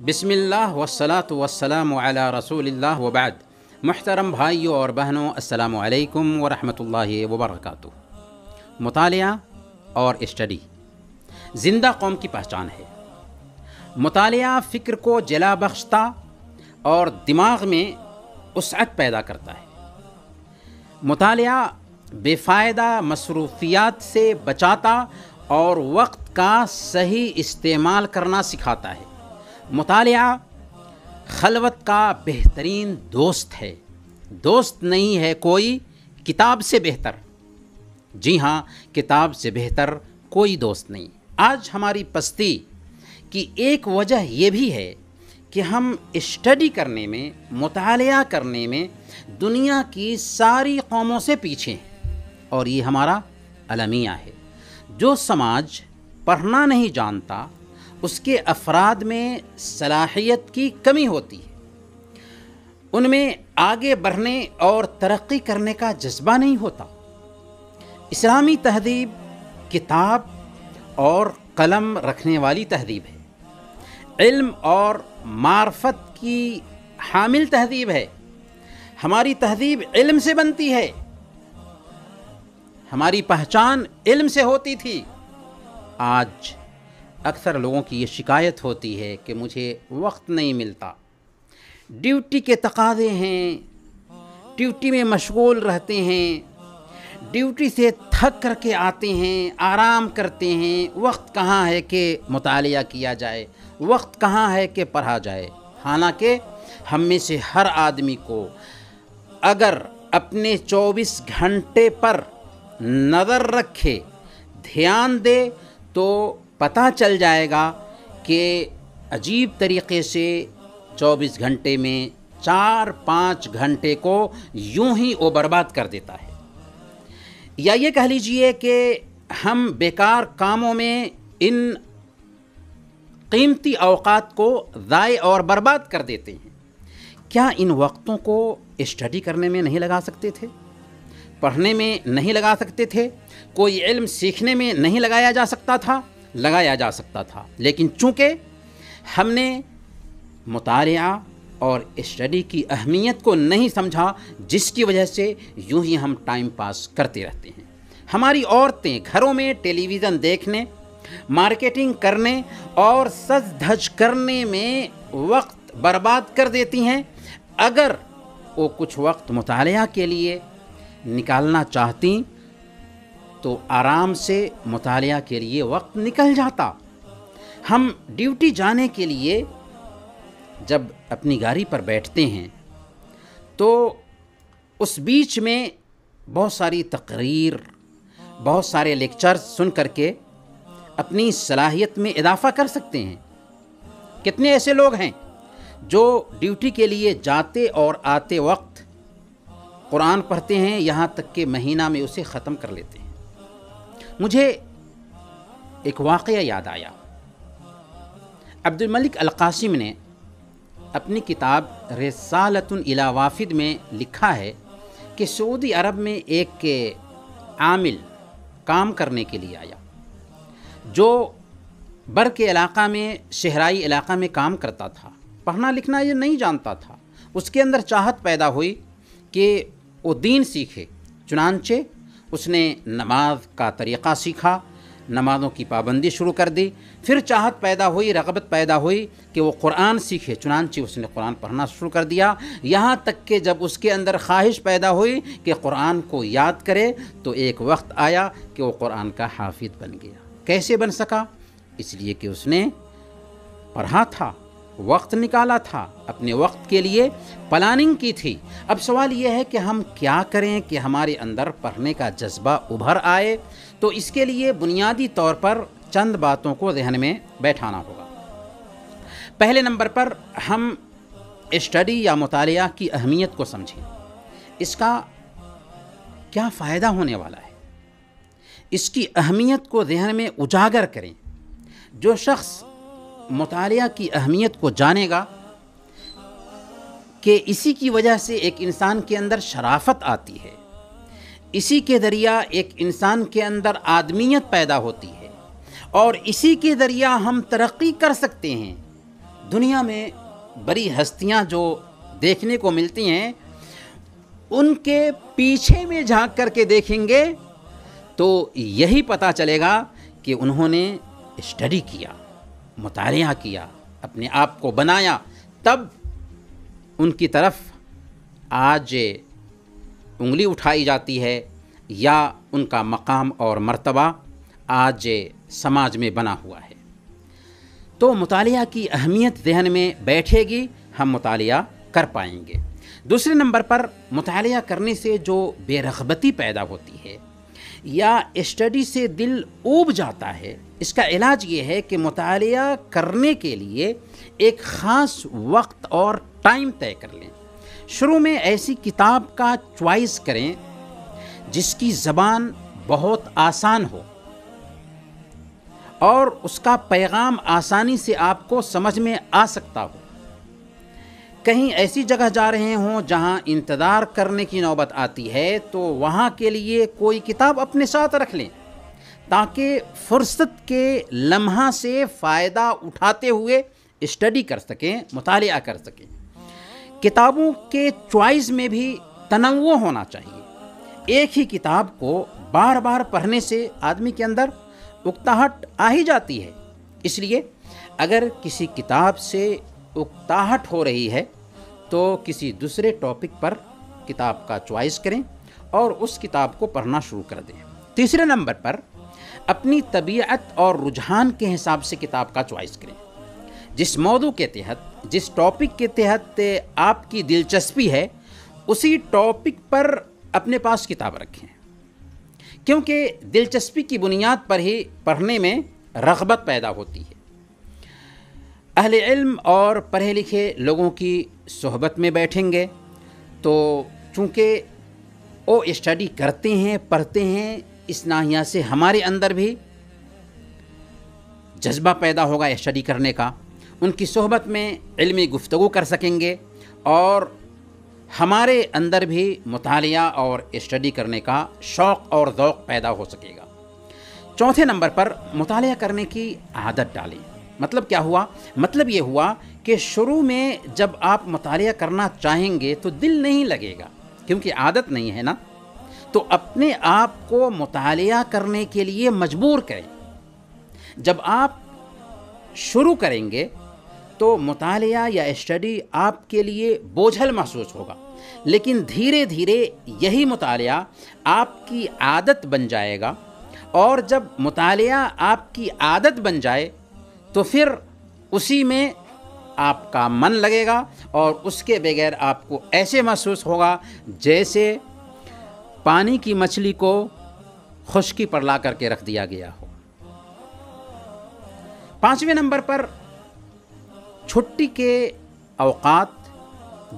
بسم اللہ والصلاة والسلام علی رسول اللہ وبعد۔ محترم بھائیوں اور بہنوں، السلام علیکم ورحمۃ اللہ وبرکاتہ۔ مطالعہ اور اسٹڈی زندہ قوم کی پہچان ہے۔ مطالعہ فکر کو جلا بخشتا اور دماغ میں وسعت پیدا کرتا ہے۔ مطالعہ بے فائدہ مصروفیات سے بچاتا اور وقت کا صحیح استعمال کرنا سکھاتا ہے۔ مطالعہ خلوت کا بہترین دوست ہے۔ دوست نہیں ہے کوئی کتاب سے بہتر۔ جی ہاں، کتاب سے بہتر کوئی دوست نہیں۔ آج ہماری پستی کی ایک وجہ یہ بھی ہے کہ ہم اسٹڈی کرنے میں، مطالعہ کرنے میں دنیا کی ساری قوموں سے پیچھے ہیں، اور یہ ہمارا المیہ ہے۔ جو سماج پڑھنا نہیں جانتا، اس کے افراد میں صلاحیت کی کمی ہوتی ہے۔ ان میں آگے بڑھنے اور ترقی کرنے کا جذبہ نہیں ہوتا۔ اسلامی تہذیب کتاب اور قلم رکھنے والی تہذیب ہے، علم اور معرفت کی حامل تہذیب ہے۔ ہماری تہذیب علم سے بنتی ہے۔ ہماری پہچان علم سے ہوتی تھی۔ آج اکثر لوگوں کی یہ شکایت ہوتی ہے کہ مجھے وقت نہیں ملتا، ڈیوٹی کے تقاضے ہیں، ڈیوٹی میں مشغول رہتے ہیں، ڈیوٹی سے تھک کر کے آتے ہیں، آرام کرتے ہیں، وقت کہاں ہے کہ مطالعہ کیا جائے، وقت کہاں ہے کہ پڑھا جائے۔ حالانکہ ہم میں سے ہر آدمی کو اگر اپنے 24 گھنٹے پر نظر رکھے، دھیان دے، تو پتہ چل جائے گا کہ عجیب طریقے سے 24 گھنٹے میں 4-5 گھنٹے کو یوں ہی وہ برباد کر دیتا ہے۔ یا یہ کہہ لیجئے کہ ہم بیکار کاموں میں ان قیمتی اوقات کو ضائع اور برباد کر دیتے ہیں۔ کیا ان وقتوں کو اسٹڈی کرنے میں نہیں لگا سکتے تھے؟ پڑھنے میں نہیں لگا سکتے تھے؟ کوئی علم سیکھنے میں نہیں لگایا جا سکتا تھا؟ لگایا جا سکتا تھا، لیکن چونکہ ہم نے مطالعہ اور اسٹڈی کی اہمیت کو نہیں سمجھا، جس کی وجہ سے یوں ہی ہم ٹائم پاس کرتے رہتے ہیں۔ ہماری عورتیں گھروں میں ٹیلی ویژن دیکھنے، مارکیٹنگ کرنے اور سج دھج کرنے میں وقت برباد کر دیتی ہیں۔ اگر وہ کچھ وقت مطالعہ کے لیے نکالنا چاہتی تو آرام سے مطالعہ کے لیے وقت نکل جاتا۔ ہم ڈیوٹی جانے کے لیے جب اپنی گاڑی پر بیٹھتے ہیں تو اس بیچ میں بہت ساری تقریر، بہت سارے لیکچرز سن کر کے اپنی صلاحیت میں اضافہ کر سکتے ہیں۔ کتنے ایسے لوگ ہیں جو ڈیوٹی کے لیے جاتے اور آتے وقت قرآن پڑھتے ہیں، یہاں تک کہ مہینہ میں اسے ختم کر لیتے ہیں۔ مجھے ایک واقعہ یاد آیا۔ عبد الملک القاسم نے اپنی کتاب رسالۃ الی وافد میں لکھا ہے کہ سعودی عرب میں ایک عامل کام کرنے کے لیے آیا، جو بر کے علاقہ میں، صحرائی علاقہ میں کام کرتا تھا، پڑھنا لکھنا یہ نہیں جانتا تھا۔ اس کے اندر چاہت پیدا ہوئی کہ وہ دین سیکھے، چنانچہ اس نے نماز کا طریقہ سیکھا، نمازوں کی پابندی شروع کر دی۔ پھر چاہت پیدا ہوئی، رغبت پیدا ہوئی کہ وہ قرآن سیکھے، چنانچہ اس نے قرآن پڑھنا شروع کر دیا۔ یہاں تک کہ جب اس کے اندر خواہش پیدا ہوئی کہ قرآن کو یاد کرے، تو ایک وقت آیا کہ وہ قرآن کا حافظ بن گیا۔ کیسے بن سکا؟ اس لیے کہ اس نے پڑھا تھا، وقت نکالا تھا، اپنے وقت کے لیے پلاننگ کی تھی۔ اب سوال یہ ہے کہ ہم کیا کریں کہ ہمارے اندر پڑھنے کا جذبہ ابھر آئے؟ تو اس کے لیے بنیادی طور پر چند باتوں کو ذہن میں بیٹھانا ہوگا۔ پہلے نمبر پر ہم اسٹڈی یا مطالعہ کی اہمیت کو سمجھیں۔ اس کا کیا فائدہ ہونے والا ہے، اس کی اہمیت کو ذہن میں اجاگر کریں۔ جو شخص مطالعہ کی اہمیت کو جانے گا کہ اسی کی وجہ سے ایک انسان کے اندر شرافت آتی ہے، اسی کے ذریعہ ایک انسان کے اندر آدمیت پیدا ہوتی ہے، اور اسی کے ذریعہ ہم ترقی کر سکتے ہیں۔ دنیا میں بڑی ہستیاں جو دیکھنے کو ملتی ہیں، ان کے پیچھے میں جھانک کر کے دیکھیں گے تو یہی پتہ چلے گا کہ انہوں نے اسٹڈی کیا، مطالعہ کیا، اپنے آپ کو بنایا، تب ان کی طرف آج انگلی اٹھائی جاتی ہے یا ان کا مقام اور مرتبہ آج سماج میں بنا ہوا ہے۔ تو مطالعہ کی اہمیت ذہن میں بیٹھے گی، ہم مطالعہ کر پائیں گے۔ دوسرے نمبر پر مطالعہ کرنے سے جو بے رغبتی پیدا ہوتی ہے یا اسٹڈی سے دل اوب جاتا ہے، اس کا علاج یہ ہے کہ مطالعہ کرنے کے لیے ایک خاص وقت اور ٹائم طے کر لیں۔ شروع میں ایسی کتاب کا چوائس کریں جس کی زبان بہت آسان ہو اور اس کا پیغام آسانی سے آپ کو سمجھ میں آ سکتا ہو۔ کہیں ایسی جگہ جا رہے ہوں جہاں انتظار کرنے کی نوبت آتی ہے تو وہاں کے لیے کوئی کتاب اپنے ساتھ رکھ لیں تاکہ فرصت کے لمحہ سے فائدہ اٹھاتے ہوئے اسٹڈی کر سکیں، مطالعہ کر سکیں۔ کتابوں کے چوائس میں بھی تنوع ہونا چاہیے۔ ایک ہی کتاب کو بار بار پڑھنے سے آدمی کے اندر اکتاہٹ آ ہی جاتی ہے۔ اس لیے اگر کسی کتاب سے اکتاہٹ ہو رہی ہے تو کسی دوسرے ٹاپک پر کتاب کا چوائس کریں اور اس کتاب کو پڑھنا شروع کر دیں۔ تیسرے نمبر پر اپنی طبیعت اور رجحان کے حساب سے کتاب کا چوائس کریں۔ جس موضوع کے تحت، جس ٹاپک کے تحت آپ کی دلچسپی ہے، اسی ٹاپک پر اپنے پاس کتاب رکھیں، کیونکہ دلچسپی کی بنیاد پر ہی پڑھنے میں رغبت پیدا ہوتی ہے۔ اہل علم اور پڑھے لکھے لوگوں کی صحبت میں بیٹھیں گے تو چونکہ وہ اسٹڈی کرتے ہیں، پڑھتے ہیں، اس ناحیہ سے ہمارے اندر بھی جذبہ پیدا ہوگا اسٹڈی کرنے کا۔ ان کی صحبت میں علمی گفتگو کر سکیں گے اور ہمارے اندر بھی مطالعہ اور اسٹڈی کرنے کا شوق اور ذوق پیدا ہو سکے گا۔ چوتھے نمبر پر مطالعہ کرنے کی عادت ڈالیں۔ مطلب کیا ہوا؟ مطلب یہ ہوا کہ شروع میں جب آپ مطالعہ کرنا چاہیں گے تو دل نہیں لگے گا، کیونکہ عادت نہیں ہے نا۔ تو اپنے آپ کو مطالعہ کرنے کے لیے مجبور کریں۔ جب آپ شروع کریں گے تو مطالعہ یا اسٹڈی آپ کے لیے بوجھل محسوس ہوگا، لیکن دھیرے دھیرے یہی مطالعہ آپ کی عادت بن جائے گا، اور جب مطالعہ آپ کی عادت بن جائے تو پھر اسی میں آپ کا من لگے گا اور اس کے بغیر آپ کو ایسے محسوس ہوگا جیسے پانی کی مچھلی کو خشکی پر لا کر کے رکھ دیا گیا ہو۔ پانچویں نمبر پر چھٹی کے اوقات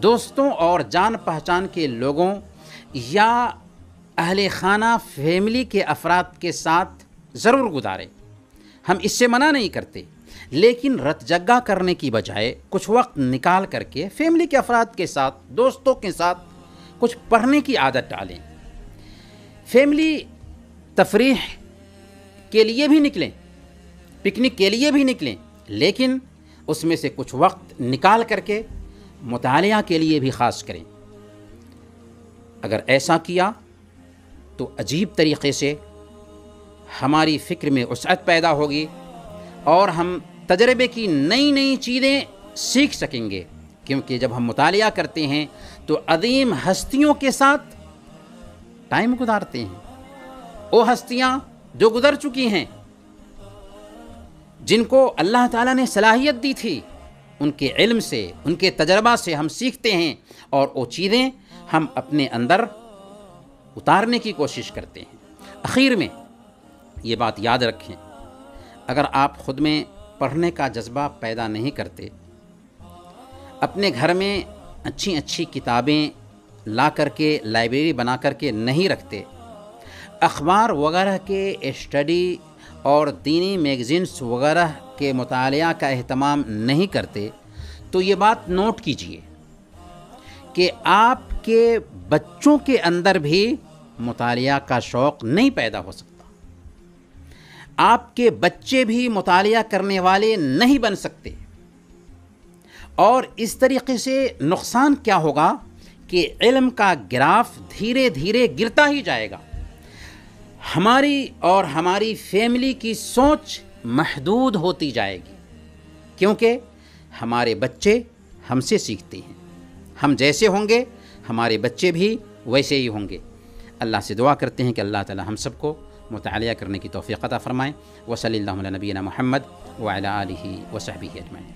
دوستوں اور جان پہچان کے لوگوں یا اہل خانہ فیملی کے افراد کے ساتھ ضرور گزاریں۔ ہم اس سے منع نہیں کرتے، لیکن رت جگہ کرنے کی بجائے کچھ وقت نکال کر کے فیملی کے افراد کے ساتھ، دوستوں کے ساتھ کچھ پڑھنے کی عادت ڈالیں۔ فیملی تفریح کے لیے بھی نکلیں، پکنک کے لیے بھی نکلیں، لیکن اس میں سے کچھ وقت نکال کر کے مطالعہ کے لیے بھی خاص کریں۔ اگر ایسا کیا تو عجیب طریقے سے ہماری فکر میں وسعت پیدا ہوگی اور ہم تجربے کی نئی نئی چیزیں سیکھ سکیں گے، کیونکہ جب ہم مطالعہ کرتے ہیں تو عظیم ہستیوں کے ساتھ ٹائم گزارتے ہیں۔ وہ ہستیاں جو گزر چکی ہیں، جن کو اللہ تعالیٰ نے صلاحیت دی تھی، ان کے علم سے، ان کے تجربہ سے ہم سیکھتے ہیں اور وہ چیزیں ہم اپنے اندر اتارنے کی کوشش کرتے ہیں۔ اخیر میں یہ بات یاد رکھیں، اگر آپ خود میں پڑھنے کا جذبہ پیدا نہیں کرتے، اپنے گھر میں اچھی اچھی کتابیں لا کر کے لائبریری بنا کر کے نہیں رکھتے، اخبار وغیرہ کے اسٹڈی اور دینی میگزینس وغیرہ کے مطالعہ کا اہتمام نہیں کرتے، تو یہ بات نوٹ کیجئے کہ آپ کے بچوں کے اندر بھی مطالعہ کا شوق نہیں پیدا ہو سکتا، آپ کے بچے بھی مطالعہ کرنے والے نہیں بن سکتے۔ اور اس طریقے سے نقصان کیا ہوگا کہ علم کا گراف دھیرے دھیرے گرتا ہی جائے گا. ہماری اور ہماری فیملی کی سوچ محدود ہوتی جائے گی، کیونکہ ہمارے بچے ہم سے سیکھتے ہیں. ہم جیسے ہوں گے ہمارے بچے بھی ویسے ہی ہوں گے. اللہ سے دعا کرتے ہیں کہ اللہ تعالی ہم سب کو مطالعہ کرنے کی توفیق عطا فرمائیں. وصلی اللہ علی نبینا محمد وعلی آلہ وصحبہ اجمعین.